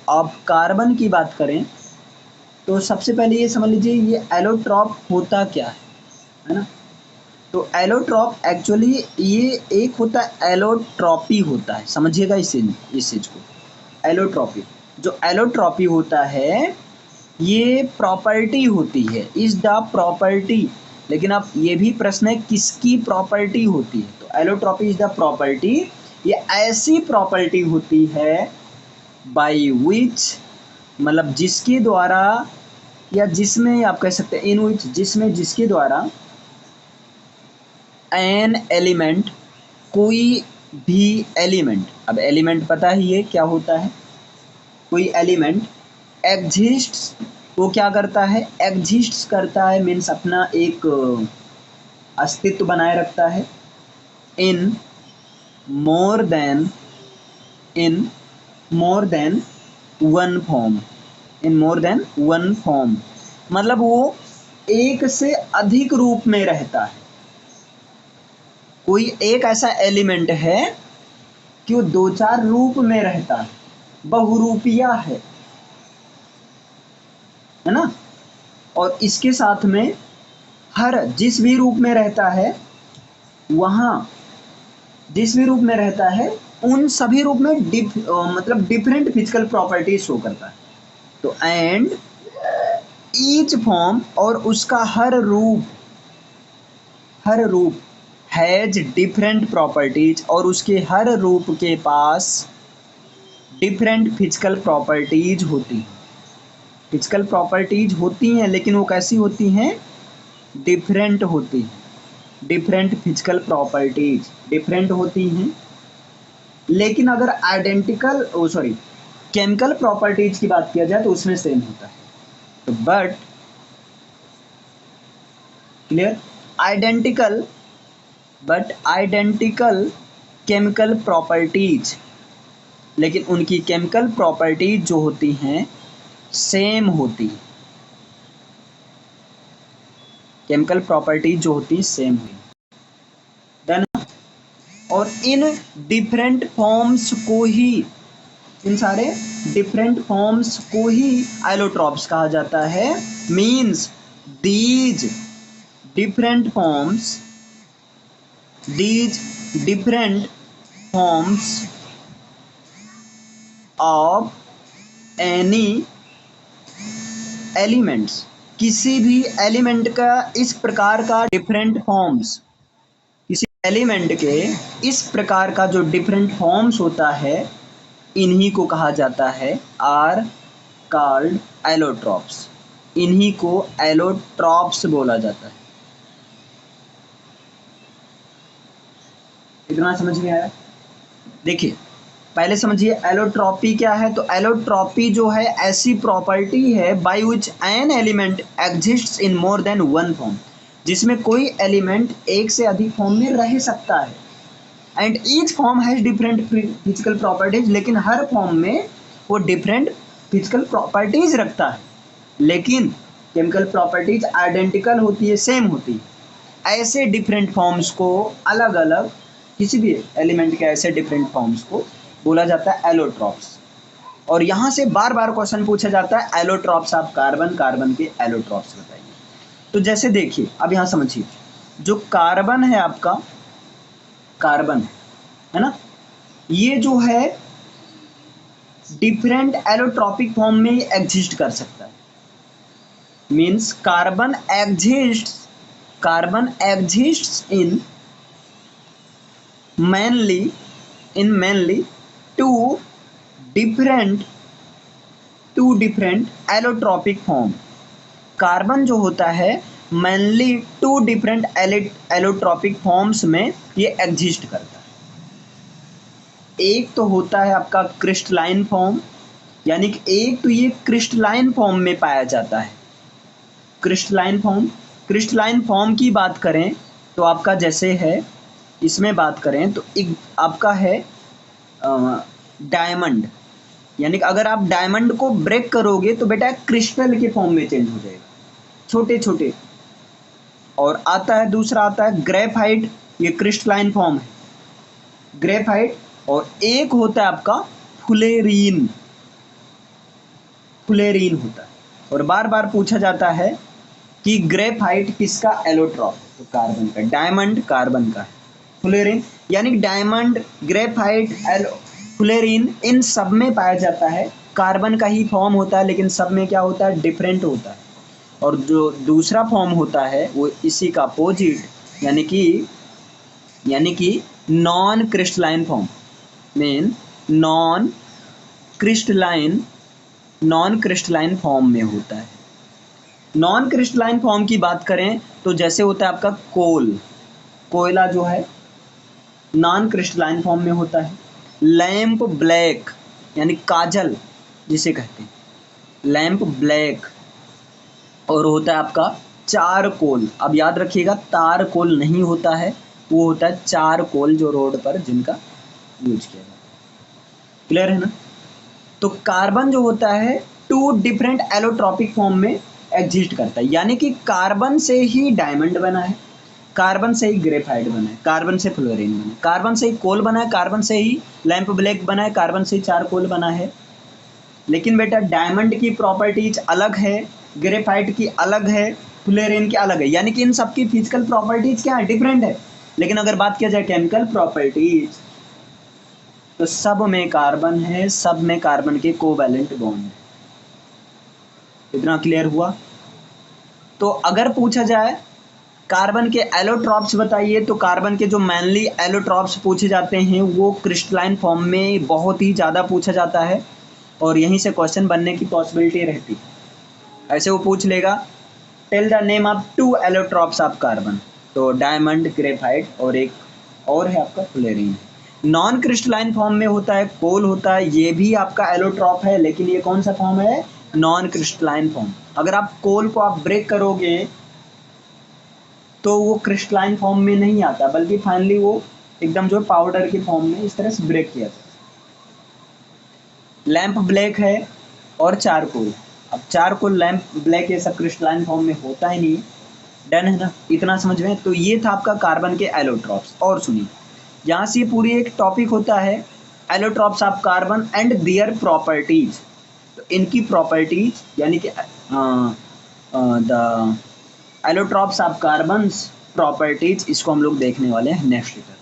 अब कार्बन की बात करें तो सबसे पहले ये समझ लीजिए ये एलोट्रॉप होता क्या है ना। तो एलोट्रॉप एक्चुअली ये एक होता है एलोट्रॉपी होता है, समझिएगा इस चीज को। एलोट्रॉपी, जो एलोट्रॉपी होता है ये प्रॉपर्टी होती है, इज द प्रॉपर्टी। लेकिन अब ये भी प्रश्न है किसकी प्रॉपर्टी होती है, तो एलोट्रॉपी इज द प्रॉपर्टी, ये ऐसी प्रॉपर्टी होती है बाय विच, मतलब जिसके द्वारा या जिसमें आप कह सकते हैं इन विच, जिसमें जिसके द्वारा एन एलिमेंट, कोई भी एलिमेंट, अब एलिमेंट पता ही है क्या होता है, कोई एलिमेंट एग्जिस्ट्स, वो क्या करता है एग्जिस्ट्स करता है, मीन्स अपना एक अस्तित्व बनाए रखता है इन मोर देन वन फॉर्म, इन मोर देन वन फॉर्म, मतलब वो एक से अधिक रूप में रहता है। कोई एक ऐसा एलिमेंट है कि वो दो चार रूप में रहता है, बहुरूपिया है ना। और इसके साथ में हर जिस भी रूप में रहता है, वहाँ जिस भी रूप में रहता है उन सभी रूप में मतलब डिफरेंट फिजिकल प्रॉपर्टीज शो करता है। तो एंड ईच फॉर्म, और उसका हर रूप हैज डिफरेंट प्रॉपर्टीज, और उसके हर रूप के पास डिफरेंट फिजिकल प्रॉपर्टीज होती हैं। फिजिकल प्रॉपर्टीज होती हैं लेकिन वो कैसी होती हैं, डिफरेंट होती हैं। डिफरेंट फिजिकल प्रॉपर्टीज डिफरेंट होती हैं, लेकिन अगर आइडेंटिकल केमिकल प्रॉपर्टीज की बात किया जाए तो उसमें सेम होता है। तो but clear, identical chemical properties, लेकिन उनकी केमिकल प्रॉपर्टीज जो होती हैं सेम होती है, केमिकल प्रॉपर्टीज जो होती है सेम हुई। डन। और इन डिफरेंट फॉर्म्स को ही, इन सारे डिफरेंट फॉर्म्स को ही एलोट्रॉप्स कहा जाता है। Means these different forms of any elements, किसी भी एलिमेंट का इस प्रकार का डिफरेंट फॉर्म्स, किसी एलिमेंट के इस प्रकार का जो डिफरेंट फॉर्म्स होता है इन्हीं को कहा जाता है आर कॉल्ड एलोट्रॉप्स, इन्हीं को एलोट्रॉप्स बोला जाता है। इतना समझ में आया। देखिए पहले समझिए एलोट्रॉपी क्या है। तो एलोट्रॉपी जो है ऐसी प्रॉपर्टी है by which an element exists in more than one form, जिसमें कोई एलिमेंट एक से अधिक फॉर्म में रह सकता है। And each form has different physical properties, लेकिन हर फॉर्म में वो डिफरेंट फिजिकल प्रॉपर्टीज रखता है, लेकिन केमिकल प्रॉपर्टीज आइडेंटिकल होती है, सेम होती है। ऐसे डिफरेंट फॉर्म्स को अलग अलग, किसी भी एलिमेंट के ऐसे डिफरेंट फॉर्म्स को बोला जाता है एलोट्रॉप्स। और यहाँ से बार बार क्वेश्चन पूछा जाता है एलोट्रॉप्स ऑफ कार्बन, कार्बन के एलोट्रॉप्स बताइए। तो जैसे देखिए अब यहाँ समझिए, जो कार्बन है आपका, कार्बन है ना, ये जो है डिफरेंट एलोट्रॉपिक फॉर्म में एग्जिस्ट कर सकता है। Means carbon exists in mainly two different allotropic form. Carbon जो होता है mainly two different allotropic forms में ये एग्जिस्ट करता है। एक तो होता है आपका क्रिस्टलाइन फॉर्म, यानी कि एक तो ये क्रिस्टलाइन फॉर्म में पाया जाता है। क्रिस्टलाइन फॉर्म की बात करें तो आपका जैसे है, इसमें बात करें तो एक आपका है डायमंड, यानी कि अगर आप डायमंड को ब्रेक करोगे तो बेटा क्रिस्टल के फॉर्म में चेंज हो जाएगा, छोटे छोटे। और आता है दूसरा, आता है ग्रेफाइट, ये क्रिस्टलाइन फॉर्म है ग्रेफाइट। और एक होता है आपका फुलेरीन, फुलेरीन होता है। और बार बार पूछा जाता है कि ग्रेफाइट किसका एलोट्रॉप है, तो कार्बन का। डायमंड कार्बन का है, फुलेरीन यानी डायमंड, ग्रेफाइट, फुलेरीन इन सब में पाया जाता है। कार्बन का ही फॉर्म होता है, लेकिन सब में क्या होता है, डिफरेंट होता है। और जो दूसरा फॉर्म होता है वो इसी का अपोजिट, यानी कि non crystalline form, mean non crystalline form में होता है। नॉन क्रिस्टलाइन फॉर्म की बात करें तो जैसे होता है आपका कोयला जो है नॉन क्रिस्टलाइन फॉर्म में होता है। लैंप ब्लैक यानी काजल जिसे कहते हैं, लैंप ब्लैक। और होता है आपका चारकोल। अब याद रखिएगा, तारकोल नहीं होता है, वो होता है चारकोल, जो रोड पर जिनका यूज किया जाता है। क्लियर है ना? तो कार्बन जो होता है 2 डिफरेंट एलोट्रॉपिक फॉर्म में एग्जिस्ट करता है, यानी कि कार्बन से ही डायमंड बना है, कार्बन से ही ग्रेफाइट बना है, कार्बन से फ्लोरीन बना है, कार्बन से ही कोल बना है, कार्बन से ही लैंप ब्लैक बना है, कार्बन से ही चारकोल बना है। लेकिन बेटा डायमंड की प्रॉपर्टीज अलग है, ग्रेफाइट की अलग है, फ्लोरीन की अलग है, यानी कि इन सबकी फिजिकल प्रॉपर्टीज क्या है, डिफरेंट है। लेकिन अगर बात किया जाए केमिकल प्रॉपर्टीज तो सब में कार्बन है, सब में कार्बन के कोवैलेंट बॉन्ड है। इतना क्लियर हुआ? तो अगर पूछा जाए कार्बन के एलोट्रॉप्स बताइए, तो कार्बन के जो मेनली एलोट्रॉप्स पूछे जाते हैं वो क्रिस्टलाइन फॉर्म में बहुत ही ज़्यादा पूछा जाता है, और यहीं से क्वेश्चन बनने की पॉसिबिलिटी रहती है। ऐसे वो पूछ लेगा tell the name of 2 allotropes of carbon, तो डायमंड, ग्रेफाइट और एक और है आपका फ्लोरीन। नॉन क्रिस्टलाइन फॉर्म में होता है, कोल होता है, ये भी आपका एलोट्रॉप है, लेकिन ये कौन सा फॉर्म है, नॉन क्रिस्टलाइन फॉर्म। अगर आप कोल को आप ब्रेक करोगे तो वो क्रिस्टलाइन फॉर्म में नहीं आता, बल्कि फाइनली वो एकदम जो पाउडर के फॉर्म में इस तरह से ब्रेक किया जाता है। लैंप ब्लैक है और चारकोल। अब चारकोल, लैंप ब्लैक, ये सब क्रिस्टलाइन फॉर्म में होता ही नहीं। डन है ना? इतना समझ में? तो ये था आपका कार्बन के एलोट्रॉप्स। और सुनिए, यहाँ से पूरी एक टॉपिक होता है allotropes of carbon and their properties. तो इनकी प्रॉपर्टीज यानी कि the allotropes of carbon properties, इसको हम लोग देखने वाले हैं नेक्स्ट वीडियो।